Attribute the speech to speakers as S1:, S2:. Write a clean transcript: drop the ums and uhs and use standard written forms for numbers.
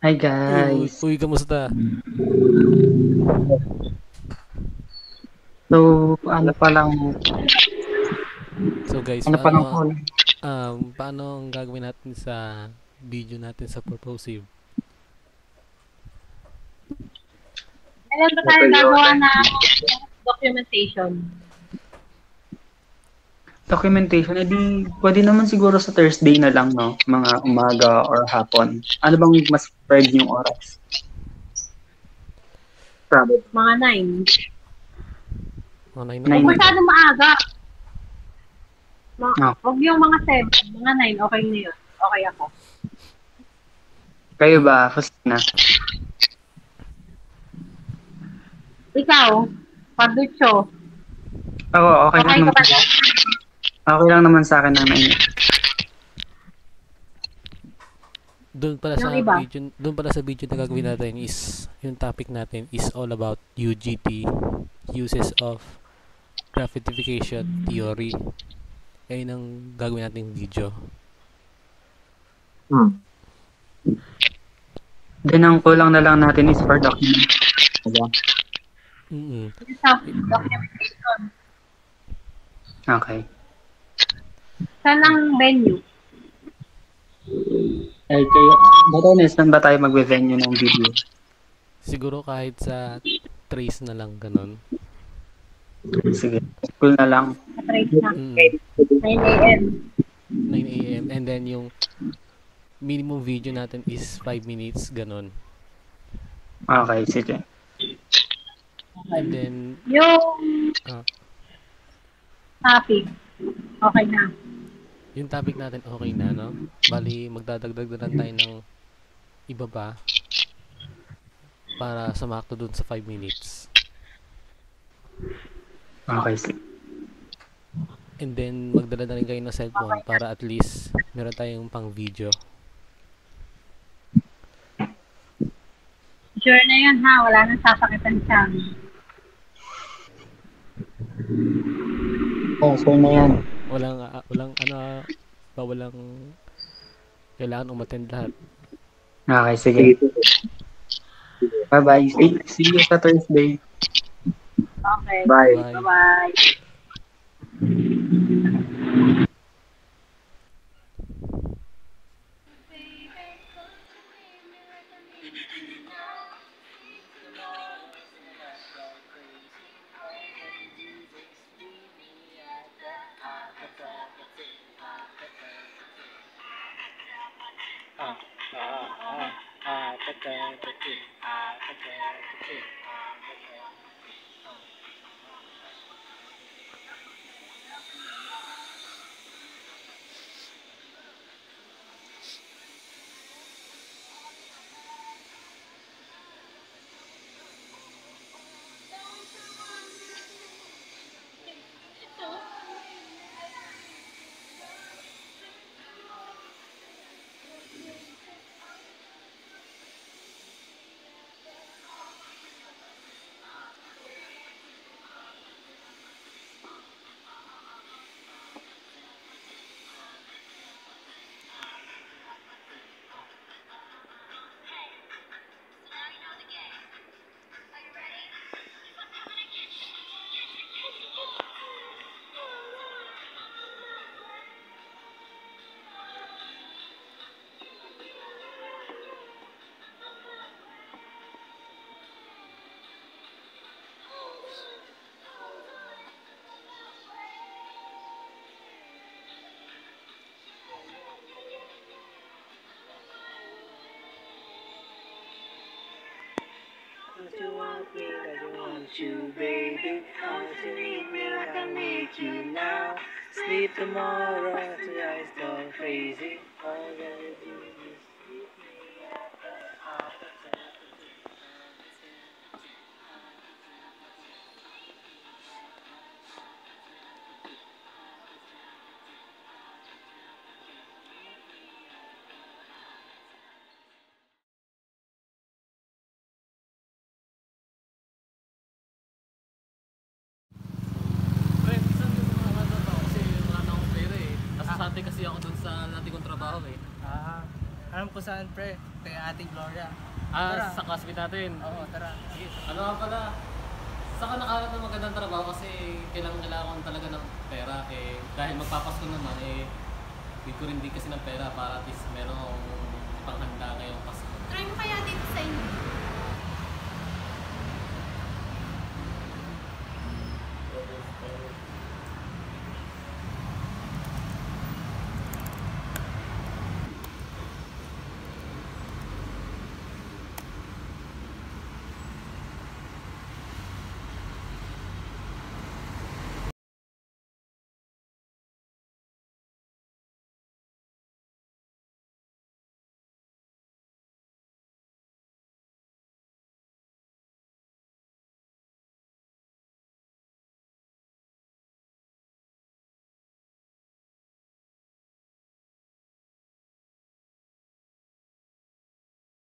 S1: Hi
S2: Uy,
S1: guys.
S2: uy, kamusta?
S1: So,
S2: So guys,
S1: ano pa lang po?
S2: paano ang gagawin natin sa video natin sa purposive?
S3: Meron ba
S1: Ito
S3: tayong gagawa
S1: yun.
S3: na documentation?
S1: Documentation, edi pwede naman siguro sa Thursday na lang, no? Mga umaga or hapon. Ano bang mas preferred yung oras? Probably.
S3: Mga 9.
S2: Online na
S3: Huwag
S1: 9
S2: umaga.
S3: masyadong maaga.
S1: Ah,
S3: Huwag yung mga 7. Mga 9, okay na yun. Okay ako.
S1: kayo
S2: Ang,
S1: ba? First na.
S3: Ikaw, Paducho,
S1: Ako, okay lang
S3: okay ka
S1: naman.
S3: ba dyan?
S1: Okay lang naman sa akin ng 9.
S3: Yung iba?
S2: doon pala sa video na gagawin natin is yung topic natin is all about UGT, uses of graphitification theory. Ayun ang gagawin nating video.
S1: Then ang kulang na lang natin is for document. Diba?
S2: Mm.
S3: Yung sa documentation.
S1: Okay.
S3: Saan ang venue?
S1: Ay, kayo, Batones, saan ba tayo magbe-venue ng video?
S2: Siguro kahit sa trace na lang ganun.
S1: Sige, school na lang.
S3: Sa trace na.
S2: Mm.
S3: 9 a.m.
S2: 9 a.m. And then yung minimum video natin is 5 minutes, ganun.
S1: Okay, sige.
S2: And then,
S3: Yung
S2: ah,
S3: topic, okay na.
S2: yung topic natin okay na, no? Bali, magdadagdag na lang tayo ng iba pa para sumakto dun sa 5 minutes.
S1: Okay, sige.
S2: And then, magdala na rin kayo ng cellphone para at least meron tayong pang video.
S3: Sure na yun ha, wala nang sasakitan siya.
S1: Oh, so na yan.
S2: Walang kailangan umattend lahat.
S1: Okay, sige. Bye-bye. See you sa Thursday.
S3: Okay.
S1: Bye.
S2: Bye.
S3: Bye-bye.
S4: Don't you want me like I want you, baby? Don't you need me like I need you now? Sleep tomorrow, till I start crazy. All I gotta do is sleep me at the opposite.
S2: Pre, minsan yung mga ano to, kasi wala na akong pera eh. Nasasante kasi ako dun sa dati kong trabaho eh.
S5: Alam ko saan, pre.
S4: kay Ate Gloria.
S2: Ah,
S4: Tara.
S2: sa classmate natin.
S4: Oo, tara. Sige.
S2: Ano nga pala, saka nakahanap ng magandang trabaho kasi kailangan ko talaga ng pera. Eh, dahil magpapasko naman, eh, hindi ko rin din kasi ng pera para at least meron akong panghanda ngayong Pasko.
S5: Try mo kaya dito sa inyo.